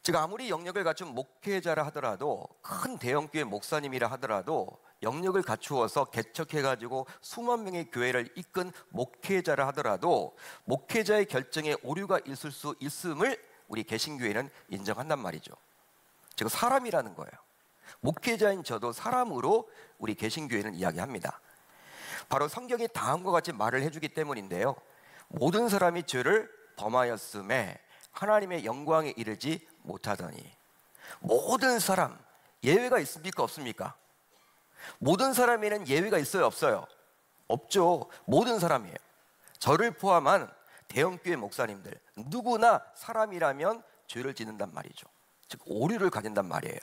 즉 아무리 영역을 갖춘 목회자라 하더라도, 큰 대형교회 목사님이라 하더라도, 영역을 갖추어서 개척해가지고 수만 명의 교회를 이끈 목회자라 하더라도 목회자의 결정에 오류가 있을 수 있음을 우리 개신교회는 인정한단 말이죠. 즉 사람이라는 거예요. 목회자인 저도 사람으로 우리 개신교회는 이야기합니다. 바로 성경이 다음과 같이 말을 해주기 때문인데요. 모든 사람이 죄를 범하였음에 하나님의 영광에 이르지 못하더니. 모든 사람, 예외가 있습니까? 없습니까? 모든 사람에는 예외가 있어요? 없어요? 없죠. 모든 사람이에요. 저를 포함한 대형교회 목사님들, 누구나 사람이라면 죄를 짓는단 말이죠. 즉 오류를 가진단 말이에요.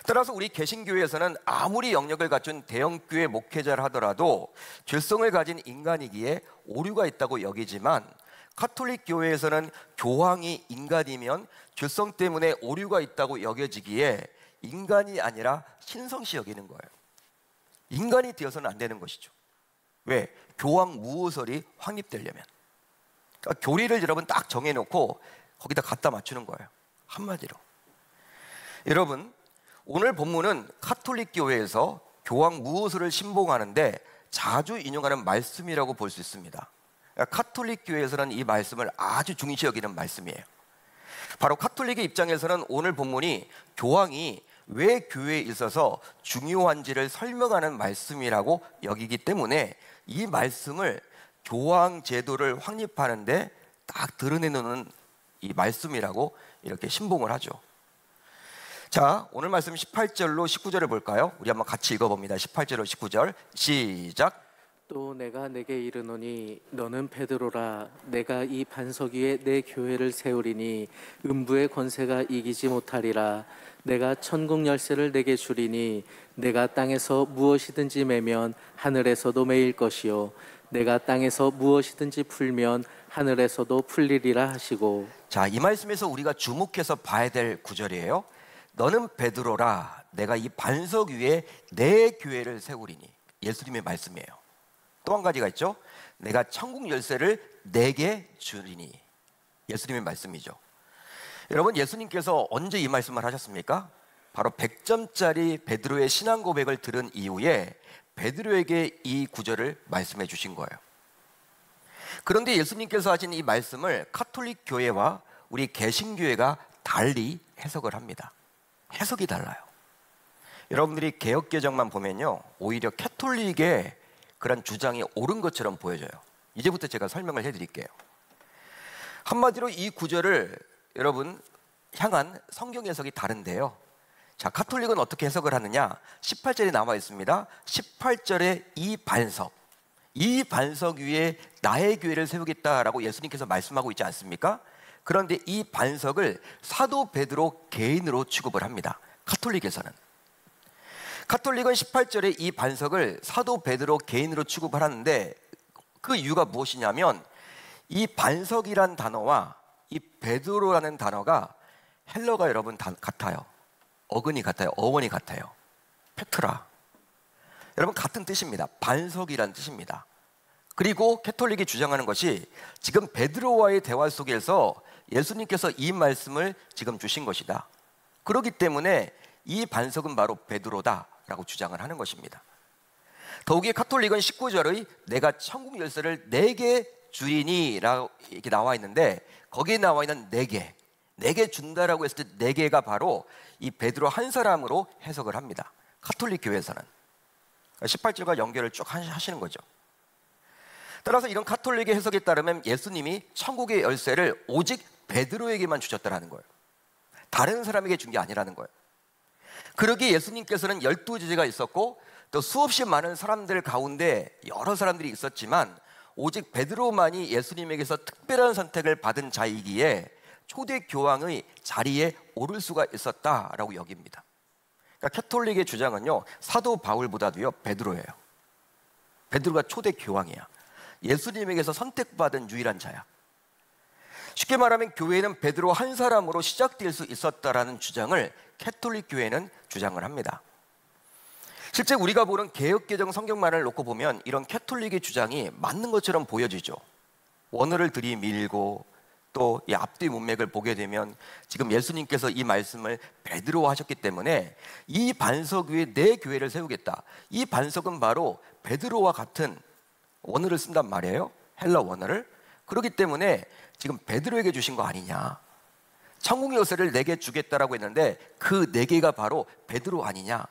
따라서 우리 개신교회에서는 아무리 영역을 갖춘 대형교회 목회자를 하더라도 죄성을 가진 인간이기에 오류가 있다고 여기지만, 가톨릭 교회에서는 교황이 인간이면 죄성 때문에 오류가 있다고 여겨지기에 인간이 아니라 신성시 여기는 거예요. 인간이 되어서는 안 되는 것이죠. 왜? 교황 무호설이 확립되려면. 그러니까 교리를 여러분 딱 정해놓고 거기다 갖다 맞추는 거예요. 한마디로. 여러분, 오늘 본문은 가톨릭 교회에서 교황 무호설을 신봉하는데 자주 인용하는 말씀이라고 볼 수 있습니다. 그러니까 가톨릭 교회에서는 이 말씀을 아주 중시 여기는 말씀이에요. 바로 가톨릭의 입장에서는 오늘 본문이 교황이 왜 교회에 있어서 중요한지를 설명하는 말씀이라고 여기기 때문에 이 말씀을 교황 제도를 확립하는데 딱 드러내놓는 이 말씀이라고 이렇게 신봉을 하죠. 자, 오늘 말씀 18절로 19절을 볼까요? 우리 한번 같이 읽어봅니다. 18절로 19절 시작. 또 내가 내게 이르노니 너는 베드로라. 내가 이 반석 위에 내 교회를 세우리니 음부의 권세가 이기지 못하리라. 내가 천국 열쇠를 내게 주리니 내가 땅에서 무엇이든지 매면 하늘에서도 매일 것이요 내가 땅에서 무엇이든지 풀면 하늘에서도 풀리리라 하시고. 자, 이 말씀에서 우리가 주목해서 봐야 될 구절이에요. 너는 베드로라. 내가 이 반석 위에 내 교회를 세우리니. 예수님의 말씀이에요. 또 한 가지가 있죠. 내가 천국 열쇠를 내게 주리니. 예수님의 말씀이죠. 여러분, 예수님께서 언제 이 말씀을 하셨습니까? 바로 100점짜리 베드로의 신앙 고백을 들은 이후에 베드로에게 이 구절을 말씀해 주신 거예요. 그런데 예수님께서 하신 이 말씀을 가톨릭 교회와 우리 개신교회가 달리 해석을 합니다. 해석이 달라요. 여러분들이 개혁개정만 보면요, 오히려 캐톨릭의 그런 주장이 옳은 것처럼 보여져요. 이제부터 제가 설명을 해드릴게요. 한마디로 이 구절을 여러분 향한 성경 해석이 다른데요. 자, 가톨릭은 어떻게 해석을 하느냐? 18절에 나와 있습니다. 18절에 이 반석 위에 나의 교회를 세우겠다라고 예수님께서 말씀하고 있지 않습니까? 그런데 이 반석을 사도 베드로 개인으로 취급을 합니다. 가톨릭에서는. 가톨릭은 18절에 이 반석을 사도 베드로 개인으로 취급을 하는데 그 이유가 무엇이냐면 이 반석이란 단어와 이 베드로라는 단어가 헬러가 여러분 같아요. 어근이 같아요. 어원이 같아요. 페트라. 여러분 같은 뜻입니다. 반석이란 뜻입니다. 그리고 캐톨릭이 주장하는 것이 지금 베드로와의 대화 속에서 예수님께서 이 말씀을 지금 주신 것이다. 그렇기 때문에 이 반석은 바로 베드로다라고 주장을 하는 것입니다. 더욱이 가톨릭은 19절의 내가 천국 열쇠를 내게 주리니 라고 이렇게 나와 있는데 거기에 나와 있는 내게 준다라고 했을 때 내게가 바로 이 베드로 한 사람으로 해석을 합니다. 가톨릭 교회에서는 18절과 연결을 쭉 하시는 거죠. 따라서 이런 가톨릭의 해석에 따르면 예수님이 천국의 열쇠를 오직 베드로에게만 주셨다는 거예요. 다른 사람에게 준 게 아니라는 거예요. 그러기에 예수님께서는 12제자가 있었고 또 수없이 많은 사람들 가운데 여러 사람들이 있었지만 오직 베드로만이 예수님에게서 특별한 선택을 받은 자이기에 초대 교황의 자리에 오를 수가 있었다라고 여깁니다. 그러니까 캐톨릭의 주장은요, 사도 바울보다도요 베드로예요. 베드로가 초대 교황이야. 예수님에게서 선택받은 유일한 자야. 쉽게 말하면 교회는 베드로 한 사람으로 시작될 수 있었다라는 주장을 캐톨릭 교회는 주장을 합니다. 실제 우리가 보는 개혁개정 성경만을 놓고 보면 이런 캐톨릭의 주장이 맞는 것처럼 보여지죠. 원어를 들이밀고 또 이 앞뒤 문맥을 보게 되면 지금 예수님께서 이 말씀을 베드로와 하셨기 때문에 이 반석 위에 내 교회를 세우겠다. 이 반석은 바로 베드로와 같은 원어를 쓴단 말이에요. 헬라 원어를. 그렇기 때문에 지금 베드로에게 주신 거 아니냐. 천국 열쇠를 내게 주겠다라고 했는데 그 네 개가 바로 베드로 아니냐.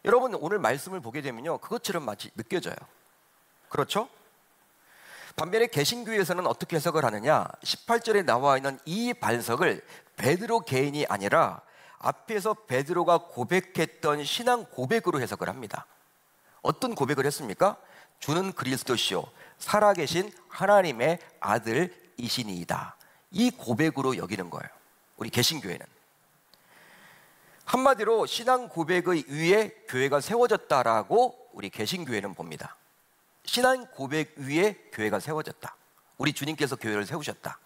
여러분 오늘 말씀을 보게 되면요, 그것처럼 마치 느껴져요. 그렇죠? 반면에 개신교에서는 어떻게 해석을 하느냐, 18절에 나와 있는 이 반석을 베드로 개인이 아니라 앞에서 베드로가 고백했던 신앙 고백으로 해석을 합니다. 어떤 고백을 했습니까? 주는 그리스도시요 살아계신 하나님의 아들이시니이다. 이 고백으로 여기는 거예요, 우리 개신교회는. 한마디로 신앙 고백의 위에 교회가 세워졌다라고 우리 개신교회는 봅니다. 신앙 고백 위에 교회가 세워졌다. 우리 주님께서 교회를 세우셨다.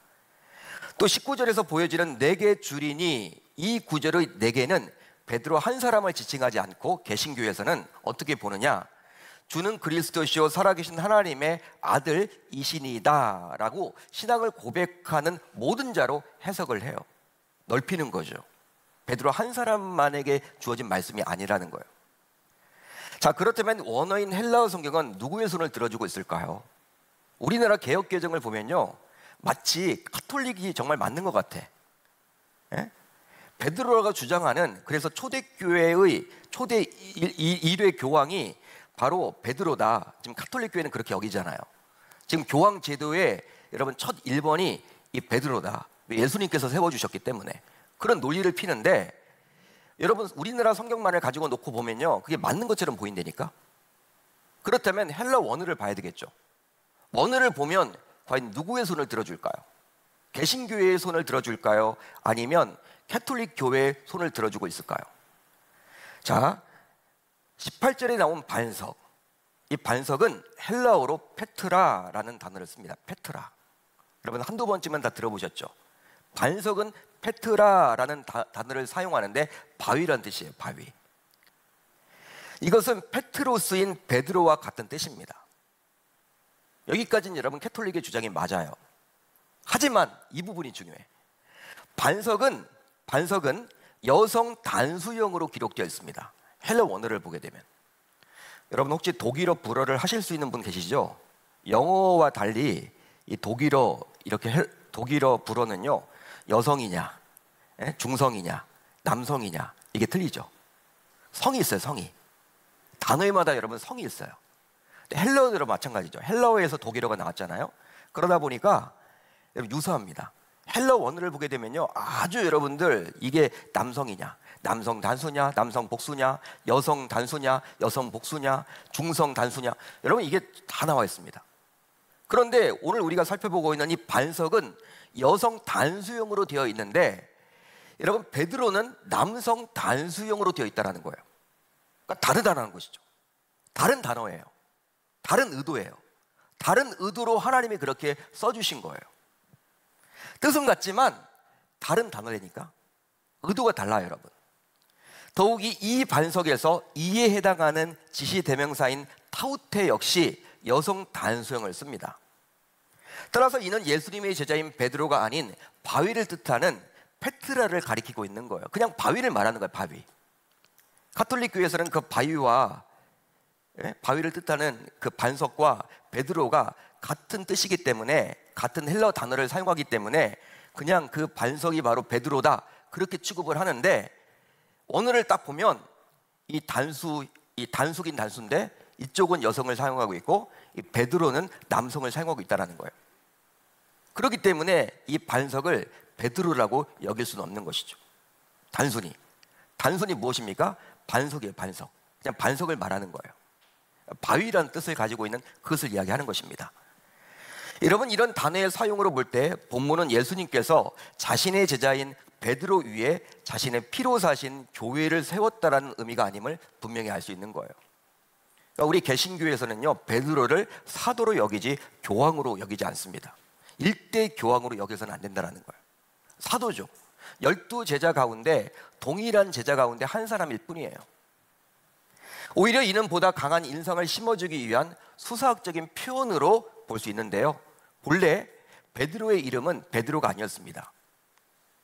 또 19절에서 보여지는 네 개 줄이니 이 구절의 네 개는 베드로 한 사람을 지칭하지 않고 개신교에서는 어떻게 보느냐, 주는 그리스도시요 살아계신 하나님의 아들이시니이다 라고 신앙을 고백하는 모든 자로 해석을 해요. 넓히는 거죠. 베드로 한 사람만에게 주어진 말씀이 아니라는 거예요. 자, 그렇다면 원어인 헬라어 성경은 누구의 손을 들어주고 있을까요? 우리나라 개역개정을 보면요, 마치 가톨릭이 정말 맞는 것 같아. 예? 베드로가 주장하는, 그래서 초대교회의 초대 1회 교황이 바로 베드로다. 지금 가톨릭 교회는 그렇게 여기잖아요. 지금 교황 제도의 여러분 첫 1번이 이 베드로다. 예수님께서 세워주셨기 때문에 그런 논리를 피는데, 여러분 우리나라 성경만을 가지고 놓고 보면요, 그게 맞는 것처럼 보인다니까. 그렇다면 헬라 원어를 봐야 되겠죠. 원어를 보면 과연 누구의 손을 들어줄까요? 개신교회의 손을 들어줄까요? 아니면 캐톨릭 교회의 손을 들어주고 있을까요? 자, 18절에 나온 반석, 이 반석은 헬라어로 페트라라는 단어를 씁니다. 페트라. 여러분 한두 번쯤은 다 들어보셨죠? 반석은 페트라라는 단어를 사용하는데 바위란 뜻이에요. 바위. 이것은 페트로스인 베드로와 같은 뜻입니다. 여기까지는 여러분 캐톨릭의 주장이 맞아요. 하지만 이 부분이 중요해. 반석은 여성 단수형으로 기록되어 있습니다. 헬라 원어를 보게 되면. 여러분 혹시 독일어 불어를 하실 수 있는 분 계시죠? 영어와 달리 이 독일어 불어는요, 여성이냐, 중성이냐, 남성이냐, 이게 틀리죠. 성이 있어요, 성이. 단어마다 여러분 성이 있어요. 헬라어도 마찬가지죠. 헬라어에서 독일어가 나왔잖아요. 그러다 보니까 유사합니다. 헬라어 원어를 보게 되면요, 아주 여러분들 이게 남성이냐, 남성 단수냐, 남성 복수냐, 여성 단수냐, 여성 복수냐, 중성 단수냐, 여러분 이게 다 나와 있습니다. 그런데 오늘 우리가 살펴보고 있는 이 반석은 여성 단수형으로 되어 있는데, 여러분 베드로는 남성 단수형으로 되어 있다는 거예요. 그러니까 다르다는 것이죠. 다른 단어예요. 다른 의도예요. 다른 의도로 하나님이 그렇게 써주신 거예요. 뜻은 같지만 다른 단어라니까 의도가 달라요, 여러분. 더욱이 이 반석에서 이에 해당하는 지시대명사인 타우테 역시 여성 단수형을 씁니다. 따라서 이는 예수님의 제자인 베드로가 아닌 바위를 뜻하는 페트라를 가리키고 있는 거예요. 그냥 바위를 말하는 거예요, 바위. 가톨릭 교회에서는 그 바위와 바위를 뜻하는 그 반석과 베드로가 같은 뜻이기 때문에, 같은 헬라어 단어를 사용하기 때문에 그냥 그 반석이 바로 베드로다 그렇게 취급을 하는데, 오늘을 딱 보면 이 단수긴 단수인데 이쪽은 여성을 사용하고 있고 이 베드로는 남성을 사용하고 있다는 거예요. 그렇기 때문에 이 반석을 베드로라고 여길 수는 없는 것이죠. 단순히 무엇입니까? 반석이에요, 반석. 그냥 반석을 말하는 거예요. 바위라는 뜻을 가지고 있는 그것을 이야기하는 것입니다. 여러분 이런 단어의 사용으로 볼 때 본문은 예수님께서 자신의 제자인 베드로 위에 자신의 피로 사신 교회를 세웠다라는 의미가 아님을 분명히 알 수 있는 거예요. 그러니까 우리 개신교에서는요, 베드로를 사도로 여기지 교황으로 여기지 않습니다. 일대 교황으로 여겨서는 안 된다는 거예요. 사도죠. 12제자 가운데 동일한 제자 가운데 한 사람일 뿐이에요. 오히려 이는 보다 강한 인성을 심어주기 위한 수사학적인 표현으로 볼 수 있는데요, 본래 베드로의 이름은 베드로가 아니었습니다.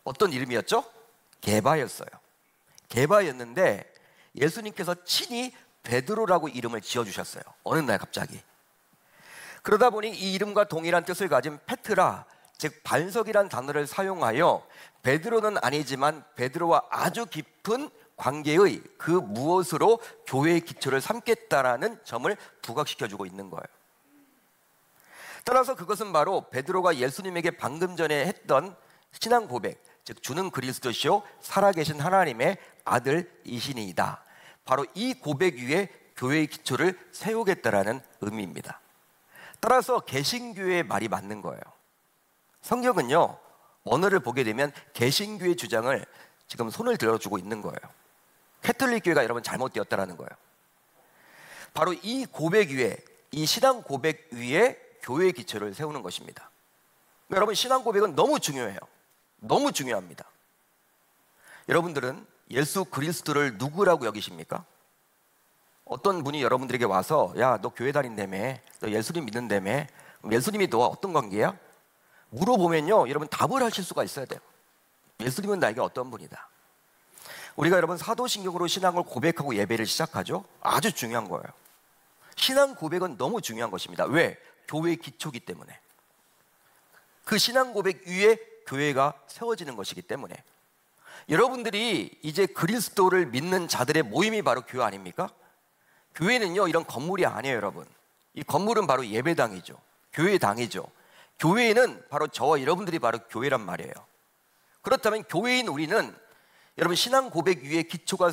어떤 이름이었죠? 게바였어요. 게바였는데 예수님께서 친히 베드로라고 이름을 지어주셨어요. 어느 날 갑자기. 그러다 보니 이 이름과 동일한 뜻을 가진 페트라, 즉 반석이란 단어를 사용하여 베드로는 아니지만 베드로와 아주 깊은 관계의 그 무엇으로 교회의 기초를 삼겠다라는 점을 부각시켜주고 있는 거예요. 따라서 그것은 바로 베드로가 예수님에게 방금 전에 했던 신앙 고백, 즉 주는 그리스도시요 살아계신 하나님의 아들이시니이다. 바로 이 고백 위에 교회의 기초를 세우겠다라는 의미입니다. 따라서 개신교의 말이 맞는 거예요. 성경은요, 언어를 보게 되면 개신교의 주장을 지금 손을 들어주고 있는 거예요. 캐톨릭 교회가 여러분 잘못되었다라는 거예요. 바로 이 고백 위에, 이 신앙 고백 위에 교회의 기초를 세우는 것입니다. 여러분, 신앙 고백은 너무 중요해요. 너무 중요합니다. 여러분들은 예수 그리스도를 누구라고 여기십니까? 어떤 분이 여러분들에게 와서 야, 너 교회 다닌다며, 너 예수님 믿는다며, 예수님이 너와 어떤 관계야? 물어보면요, 여러분 답을 하실 수가 있어야 돼요. 예수님은 나에게 어떤 분이다. 우리가 여러분 사도신경으로 신앙을 고백하고 예배를 시작하죠. 아주 중요한 거예요. 신앙 고백은 너무 중요한 것입니다. 왜? 교회의 기초이기 때문에. 그 신앙 고백 위에 교회가 세워지는 것이기 때문에. 여러분들이 이제 그리스도를 믿는 자들의 모임이 바로 교회 아닙니까? 교회는요, 이런 건물이 아니에요, 여러분. 이 건물은 바로 예배당이죠. 교회당이죠. 교회는 바로 저와 여러분들이 바로 교회란 말이에요. 그렇다면 교회인 우리는 여러분 신앙 고백 위에 기초가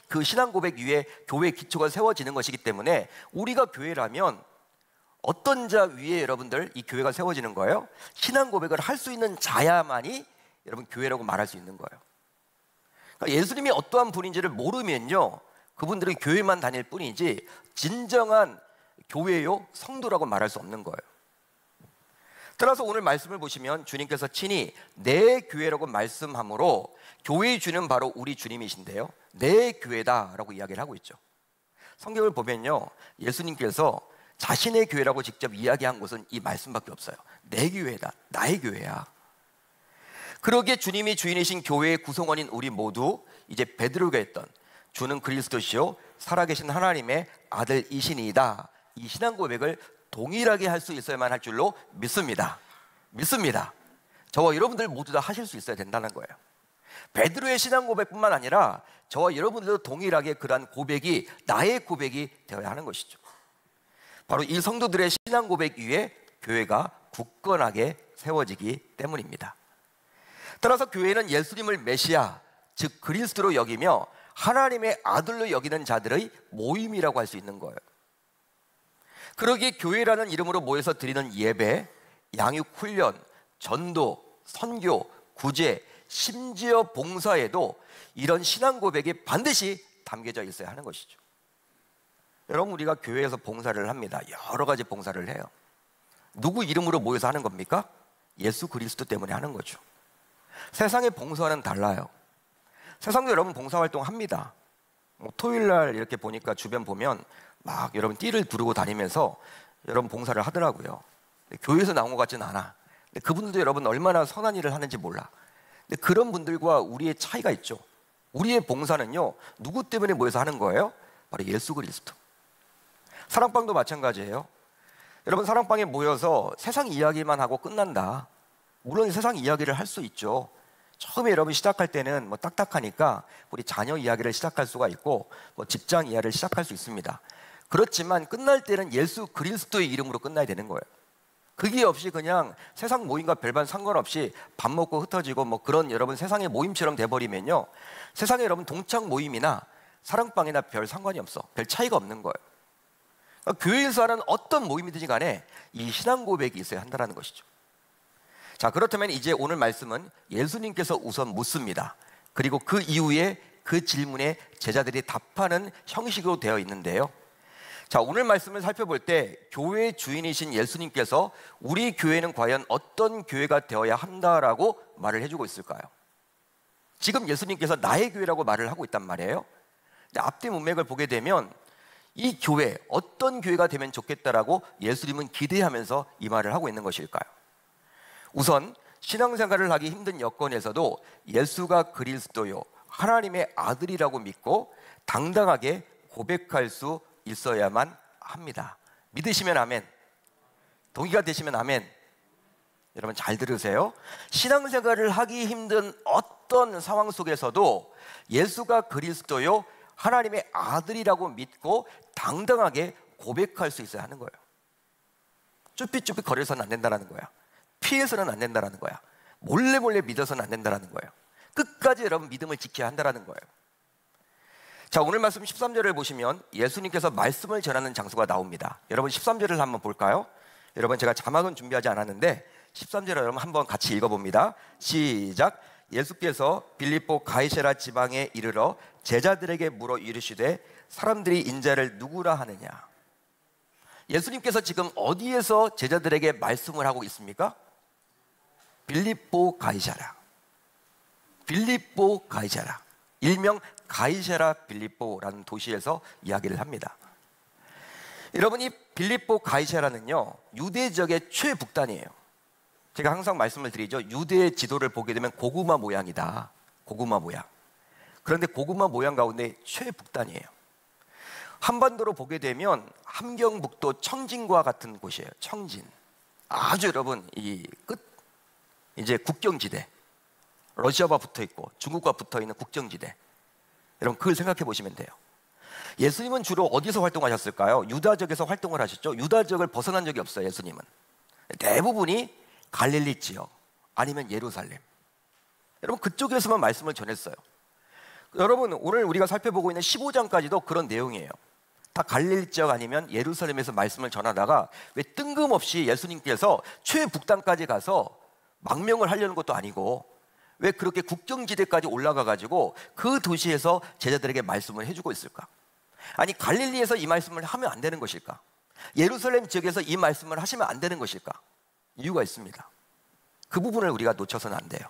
그 신앙 고백 위에 교회의 기초가 세워지는 것이기 때문에 우리가 교회라면 어떤 자 위에 여러분들 이 교회가 세워지는 거예요? 신앙 고백을 할 수 있는 자야만이 여러분 교회라고 말할 수 있는 거예요. 그러니까 예수님이 어떠한 분인지를 모르면요, 그분들은 교회만 다닐 뿐이지 진정한 교회요 성도라고 말할 수 없는 거예요. 따라서 오늘 말씀을 보시면 주님께서 친히 내 교회라고 말씀함으로 교회의 주는 바로 우리 주님이신데요, 내 교회다라고 이야기를 하고 있죠. 성경을 보면요, 예수님께서 자신의 교회라고 직접 이야기한 곳은 이 말씀밖에 없어요. 내 교회다, 나의 교회야. 그러기에 주님이 주인이신 교회의 구성원인 우리 모두 이제 베드로가 했던 주는 그리스도시요 살아계신 하나님의 아들이시니이다, 이 신앙 고백을 동일하게 할 수 있어야만 할 줄로 믿습니다. 믿습니다. 저와 여러분들 모두 다 하실 수 있어야 된다는 거예요. 베드로의 신앙 고백뿐만 아니라 저와 여러분들도 동일하게 그러한 고백이 나의 고백이 되어야 하는 것이죠. 바로 이 성도들의 신앙 고백 위에 교회가 굳건하게 세워지기 때문입니다. 따라서 교회는 예수님을 메시아, 즉 그리스도로 여기며 하나님의 아들로 여기는 자들의 모임이라고 할 수 있는 거예요. 그러기에 교회라는 이름으로 모여서 드리는 예배, 양육훈련, 전도, 선교, 구제, 심지어 봉사에도 이런 신앙 고백이 반드시 담겨져 있어야 하는 것이죠. 여러분, 우리가 교회에서 봉사를 합니다. 여러 가지 봉사를 해요. 누구 이름으로 모여서 하는 겁니까? 예수 그리스도 때문에 하는 거죠. 세상의 봉사와는 달라요. 세상도 여러분 봉사활동 합니다. 토요일날 이렇게 보니까 주변 보면 막 여러분 띠를 두르고 다니면서 여러분 봉사를 하더라고요. 교회에서 나온 것 같지는 않아. 근데 그분들도 여러분 얼마나 선한 일을 하는지 몰라. 근데 그런 분들과 우리의 차이가 있죠. 우리의 봉사는요, 누구 때문에 모여서 하는 거예요? 바로 예수 그리스도. 사랑방도 마찬가지예요. 여러분, 사랑방에 모여서 세상 이야기만 하고 끝난다. 물론 세상 이야기를 할 수 있죠. 처음에 여러분 시작할 때는 뭐 딱딱하니까 우리 자녀 이야기를 시작할 수가 있고 뭐 직장 이야기를 시작할 수 있습니다. 그렇지만 끝날 때는 예수 그리스도의 이름으로 끝나야 되는 거예요. 그게 없이 그냥 세상 모임과 별반 상관없이 밥 먹고 흩어지고 뭐 그런 여러분 세상의 모임처럼 돼버리면요, 세상에 여러분 동창 모임이나 사랑방이나 별 상관이 없어. 별 차이가 없는 거예요. 그러니까 교회에서 하는 어떤 모임이든지 간에 이 신앙 고백이 있어야 한다는 것이죠. 자, 그렇다면 이제 오늘 말씀은 예수님께서 우선 묻습니다. 그리고 그 이후에 그 질문에 제자들이 답하는 형식으로 되어 있는데요. 자, 오늘 말씀을 살펴볼 때 교회의 주인이신 예수님께서 우리 교회는 과연 어떤 교회가 되어야 한다라고 말을 해주고 있을까요? 지금 예수님께서 나의 교회라고 말을 하고 있단 말이에요. 근데 앞뒤 문맥을 보게 되면 이 교회, 어떤 교회가 되면 좋겠다라고 예수님은 기대하면서 이 말을 하고 있는 것일까요? 우선 신앙생활을 하기 힘든 여건에서도 예수가 그리스도요 하나님의 아들이라고 믿고 당당하게 고백할 수 있어야만 합니다. 믿으시면 아멘. 동의가 되시면 아멘. 여러분 잘 들으세요. 신앙생활을 하기 힘든 어떤 상황 속에서도 예수가 그리스도요 하나님의 아들이라고 믿고 당당하게 고백할 수 있어야 하는 거예요. 쭈삣쭈삣 거려서는 안 된다는 거야. 피해서는 안 된다는 거야. 몰래 믿어서는 안 된다는 거예요. 끝까지 여러분 믿음을 지켜야 한다는 거예요. 자, 오늘 말씀 13절을 보시면 예수님께서 말씀을 전하는 장소가 나옵니다. 여러분 13절을 한번 볼까요? 여러분 제가 자막은 준비하지 않았는데 13절을 여러분 한번 같이 읽어봅니다. 시작. 예수께서 빌립보 가이사랴 지방에 이르러 제자들에게 물어 이르시되 사람들이 인자를 누구라 하느냐. 예수님께서 지금 어디에서 제자들에게 말씀을 하고 있습니까? 빌립보 가이사랴. 빌립보 가이사랴. 일명 가이사랴 빌립보라는 도시에서 이야기를 합니다. 여러분 이 빌립보 가이사랴는요 유대 지역의 최북단이에요. 제가 항상 말씀을 드리죠. 유대의 지도를 보게 되면 고구마 모양이다. 고구마 모양. 그런데 고구마 모양 가운데 최북단이에요. 한반도로 보게 되면 함경북도 청진과 같은 곳이에요. 청진. 아주 여러분 이 끝 이제 국경지대. 러시아와 붙어 있고 중국과 붙어 있는 국경지대. 여러분 그걸 생각해 보시면 돼요. 예수님은 주로 어디서 활동하셨을까요? 유다 지역에서 활동을 하셨죠. 유다 지역을 벗어난 적이 없어요. 예수님은 대부분이 갈릴리 지역 아니면 예루살렘. 여러분 그쪽에서만 말씀을 전했어요. 여러분 오늘 우리가 살펴보고 있는 15장까지도 그런 내용이에요. 다 갈릴리 지역 아니면 예루살렘에서 말씀을 전하다가 왜 뜬금없이 예수님께서 최북단까지 가서 망명을 하려는 것도 아니고 왜 그렇게 국경지대까지 올라가 가지고 그 도시에서 제자들에게 말씀을 해주고 있을까? 아니 갈릴리에서 이 말씀을 하면 안 되는 것일까? 예루살렘 지역에서 이 말씀을 하시면 안 되는 것일까? 이유가 있습니다. 그 부분을 우리가 놓쳐서는 안 돼요.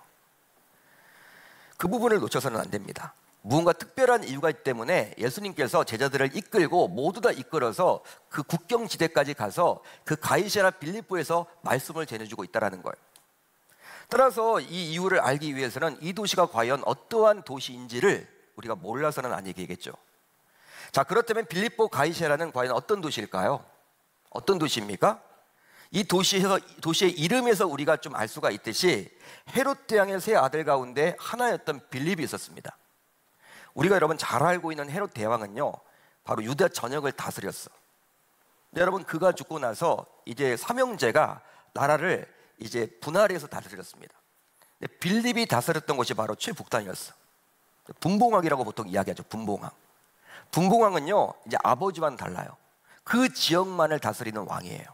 그 부분을 놓쳐서는 안 됩니다. 무언가 특별한 이유가 있기 때문에 예수님께서 제자들을 이끌고 모두 다 이끌어서 그 국경지대까지 가서 그 가이사랴 빌립보에서 말씀을 전해주고 있다는 거예요. 따라서 이 이유를 알기 위해서는 이 도시가 과연 어떠한 도시인지를 우리가 몰라서는 안 얘기겠죠. 자, 그렇다면 빌립보 가이사랴는 과연 어떤 도시일까요? 어떤 도시입니까? 이 도시의 이름에서 우리가 좀 알 수가 있듯이 헤롯 대왕의 세 아들 가운데 하나였던 빌립이 있었습니다. 우리가 여러분 잘 알고 있는 헤롯 대왕은요 바로 유다 전역을 다스렸어. 근데 여러분 그가 죽고 나서 이제 삼형제가 나라를 이제 분할해서 다스렸습니다. 근데 빌립이 다스렸던 곳이 바로 최북단이었어. 분봉왕이라고 보통 이야기하죠. 분봉왕. 분봉왕은요 이제 아버지와는 달라요. 그 지역만을 다스리는 왕이에요.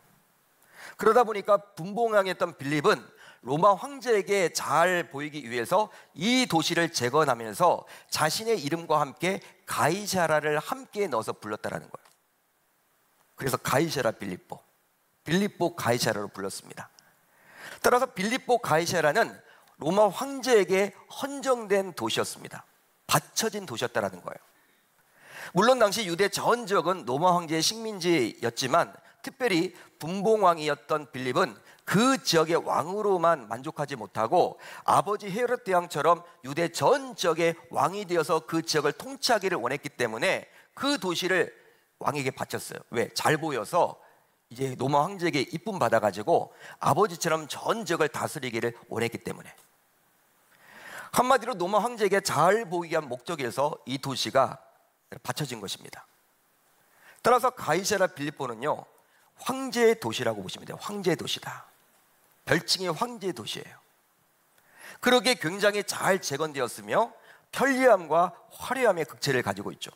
그러다 보니까 분봉왕이었던 빌립은 로마 황제에게 잘 보이기 위해서 이 도시를 재건하면서 자신의 이름과 함께 가이사랴를 함께 넣어서 불렀다라는 거예요. 그래서 가이사랴 빌립보, 빌립보 가이사랴로 불렀습니다. 따라서 빌립보 가이사랴는 로마 황제에게 헌정된 도시였습니다. 바쳐진 도시였다라는 거예요. 물론 당시 유대 전 지역은 로마 황제의 식민지였지만 특별히 분봉왕이었던 빌립은 그 지역의 왕으로만 만족하지 못하고 아버지 헤롯 대왕처럼 유대 전 지역의 왕이 되어서 그 지역을 통치하기를 원했기 때문에 그 도시를 왕에게 바쳤어요. 왜? 잘 보여서 이제 로마 황제에게 이쁨 받아가지고 아버지처럼 전 지역을 다스리기를 원했기 때문에. 한마디로 로마 황제에게 잘 보이게 한 목적에서 이 도시가 바쳐진 것입니다. 따라서 가이사랴 빌립보는요 황제의 도시라고 보시면 돼요. 황제의 도시다. 별칭이 황제의 도시예요. 그러기에 굉장히 잘 재건되었으며 편리함과 화려함의 극체를 가지고 있죠.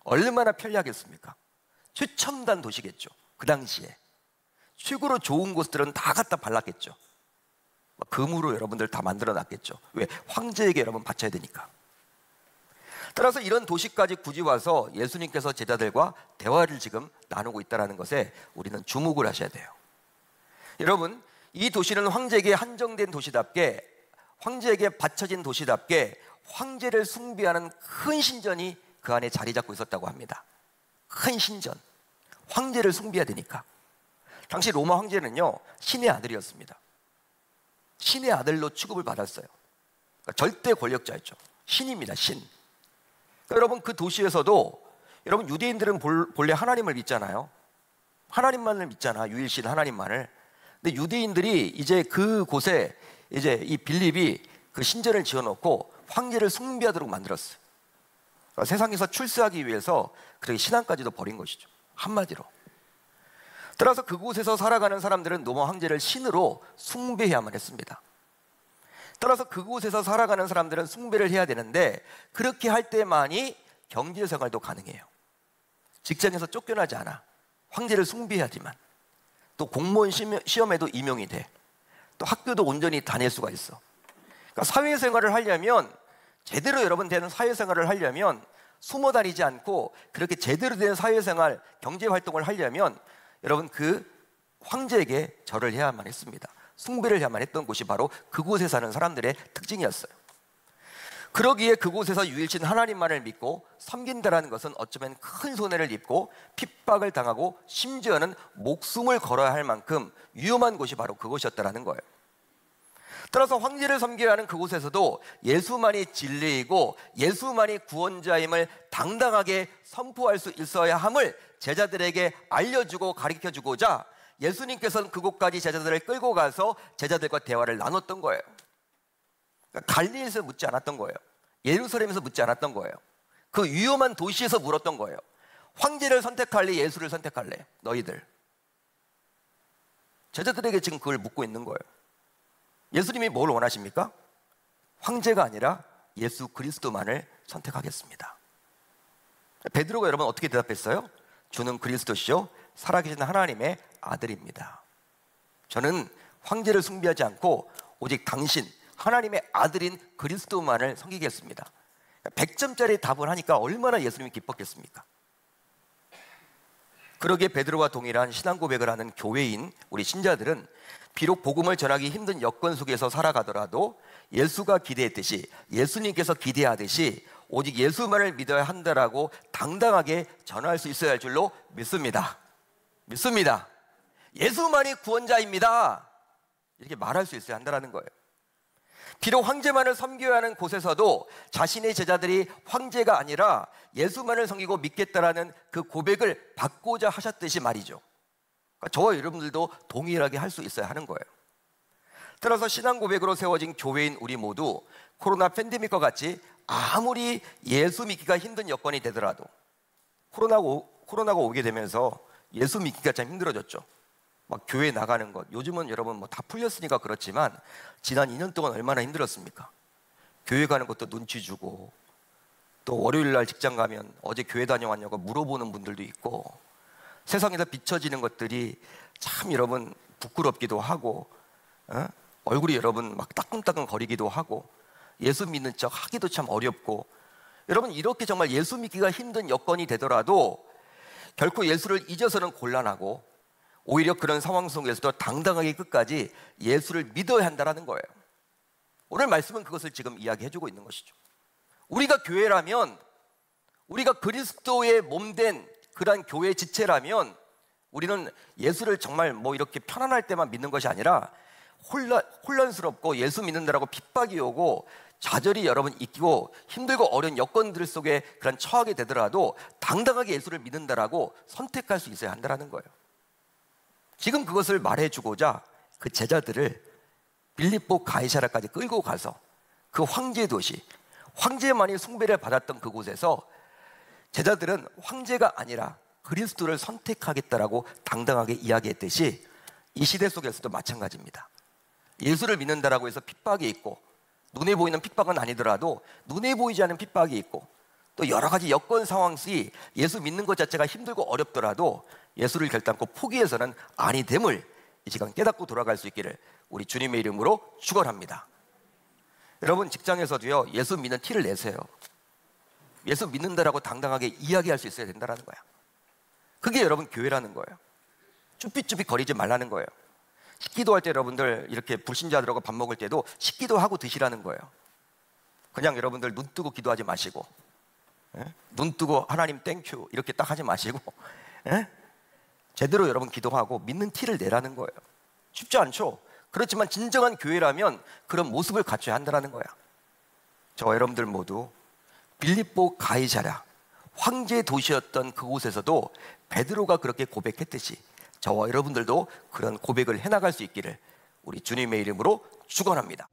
얼마나 편리하겠습니까? 최첨단 도시겠죠. 그 당시에 최고로 좋은 곳들은 다 갖다 발랐겠죠. 금으로 여러분들 다 만들어 놨겠죠. 왜? 황제에게 여러분 바쳐야 되니까. 따라서 이런 도시까지 굳이 와서 예수님께서 제자들과 대화를 지금 나누고 있다는 것에 우리는 주목을 하셔야 돼요. 여러분, 이 도시는 황제에게 한정된 도시답게, 황제에게 바쳐진 도시답게 황제를 숭배하는 큰 신전이 그 안에 자리 잡고 있었다고 합니다. 큰 신전. 황제를 숭배해야 되니까. 당시 로마 황제는요 신의 아들이었습니다. 신의 아들로 취급을 받았어요. 그러니까 절대 권력자였죠. 신입니다, 신. 그러니까 여러분, 그 도시에서도 여러분, 유대인들은 본래 하나님을 믿잖아요. 하나님만을 믿잖아, 유일신 하나님만을. 근데 유대인들이 이제 그곳에 이제 이 빌립이 그 신전을 지어놓고 황제를 숭배하도록 만들었어요. 그러니까 세상에서 출세하기 위해서 그렇게 신앙까지도 버린 것이죠, 한마디로. 따라서 그곳에서 살아가는 사람들은 노마 황제를 신으로 숭배해야만 했습니다. 따라서 그곳에서 살아가는 사람들은 숭배를 해야 되는데, 그렇게 할 때만이 경제 생활도 가능해요. 직장에서 쫓겨나지 않아. 황제를 숭배하지만, 또 공무원 시험에도 임용이 돼. 또 학교도 온전히 다닐 수가 있어. 그러니까 사회생활을 하려면, 제대로 여러분 되는 사회생활을 하려면 숨어 다니지 않고 그렇게 제대로 된 사회생활, 경제활동을 하려면 여러분, 그 황제에게 절을 해야만 했습니다. 숭배를 해야만 했던 곳이 바로 그곳에 사는 사람들의 특징이었어요. 그러기에 그곳에서 유일신 하나님만을 믿고 섬긴다라는 것은 어쩌면 큰 손해를 입고 핍박을 당하고 심지어는 목숨을 걸어야 할 만큼 위험한 곳이 바로 그곳이었다라는 거예요. 따라서 황제를 섬겨야 하는 그곳에서도 예수만이 진리이고 예수만이 구원자임을 당당하게 선포할 수 있어야 함을 제자들에게 알려주고 가르쳐주고자 예수님께서는 그곳까지 제자들을 끌고 가서 제자들과 대화를 나눴던 거예요. 그러니까 갈릴리에서 묻지 않았던 거예요. 예루살렘에서 묻지 않았던 거예요. 그 위험한 도시에서 물었던 거예요. 황제를 선택할래, 예수를 선택할래? 너희들. 제자들에게 지금 그걸 묻고 있는 거예요. 예수님이 뭘 원하십니까? 황제가 아니라 예수 그리스도만을 선택하겠습니다. 베드로가 여러분 어떻게 대답했어요? 주는 그리스도시요 살아계신 하나님의 아들입니다. 저는 황제를 숭배하지 않고 오직 당신 하나님의 아들인 그리스도만을 섬기겠습니다. 100점짜리 답을 하니까 얼마나 예수님이 기뻤겠습니까? 그러기에 베드로와 동일한 신앙 고백을 하는 교회인 우리 신자들은 비록 복음을 전하기 힘든 여건 속에서 살아가더라도 예수가 기대했듯이, 예수님께서 기대하듯이 오직 예수만을 믿어야 한다라고 당당하게 전할 수 있어야 할 줄로 믿습니다. 믿습니다. 예수만이 구원자입니다. 이렇게 말할 수 있어야 한다는 거예요. 비록 황제만을 섬겨야 하는 곳에서도 자신의 제자들이 황제가 아니라 예수만을 섬기고 믿겠다라는 그 고백을 받고자 하셨듯이 말이죠. 그러니까 저와 여러분들도 동일하게 할 수 있어야 하는 거예요. 따라서 신앙 고백으로 세워진 교회인 우리 모두 코로나 팬데믹과 같이 아무리 예수 믿기가 힘든 여건이 되더라도, 코로나가 오게 되면서 예수 믿기가 참 힘들어졌죠. 막 교회 나가는 것, 요즘은 여러분 뭐 다 풀렸으니까 그렇지만 지난 2년 동안 얼마나 힘들었습니까? 교회 가는 것도 눈치 주고, 또 월요일 날 직장 가면 어제 교회 다녀왔냐고 물어보는 분들도 있고, 세상에서 비춰지는 것들이 참 여러분 부끄럽기도 하고, 얼굴이 여러분 막 따끔따끔 거리기도 하고, 예수 믿는 척 하기도 참 어렵고, 여러분 이렇게 정말 예수 믿기가 힘든 여건이 되더라도 결코 예수를 잊어서는 곤란하고, 오히려 그런 상황 속에서도 당당하게 끝까지 예수를 믿어야 한다는 거예요. 오늘 말씀은 그것을 지금 이야기해주고 있는 것이죠. 우리가 교회라면, 우리가 그리스도의 몸된 그러한 교회 지체라면 우리는 예수를 정말 뭐 이렇게 편안할 때만 믿는 것이 아니라 혼란스럽고 예수 믿는다라고 핍박이 오고 좌절이 여러분 있고 힘들고 어려운 여건들 속에 그런 처하게 되더라도 당당하게 예수를 믿는다라고 선택할 수 있어야 한다는 거예요. 지금 그것을 말해주고자 그 제자들을 빌립보 가이사랴까지 끌고 가서 그 황제 도시, 황제만이 숭배를 받았던 그곳에서 제자들은 황제가 아니라 그리스도를 선택하겠다라고 당당하게 이야기했듯이 이 시대 속에서도 마찬가지입니다. 예수를 믿는다라고 해서 핍박이 있고, 눈에 보이는 핍박은 아니더라도 눈에 보이지 않는 핍박이 있고, 또 여러 가지 여건 상황시 예수 믿는 것 자체가 힘들고 어렵더라도 예수를 결단코 포기해서는 아니 됨을 이 시간 깨닫고 돌아갈 수 있기를 우리 주님의 이름으로 축원합니다. 여러분 직장에서도요, 예수 믿는 티를 내세요. 예수 믿는다라고 당당하게 이야기할 수 있어야 된다는 거야. 그게 여러분 교회라는 거예요. 쭈삣쭈삣 거리지 말라는 거예요. 식기도할 때 여러분들 이렇게 불신자들하고 밥 먹을 때도 식기도하고 드시라는 거예요. 그냥 여러분들 눈 뜨고 기도하지 마시고, 눈 뜨고 하나님 땡큐 이렇게 딱 하지 마시고, 제대로 여러분 기도하고 믿는 티를 내라는 거예요. 쉽지 않죠? 그렇지만 진정한 교회라면 그런 모습을 갖춰야 한다는 거야. 저와 여러분들 모두 빌립보 가이사랴 황제 도시였던 그곳에서도 베드로가 그렇게 고백했듯이 저와 여러분들도 그런 고백을 해나갈 수 있기를 우리 주님의 이름으로 축원합니다.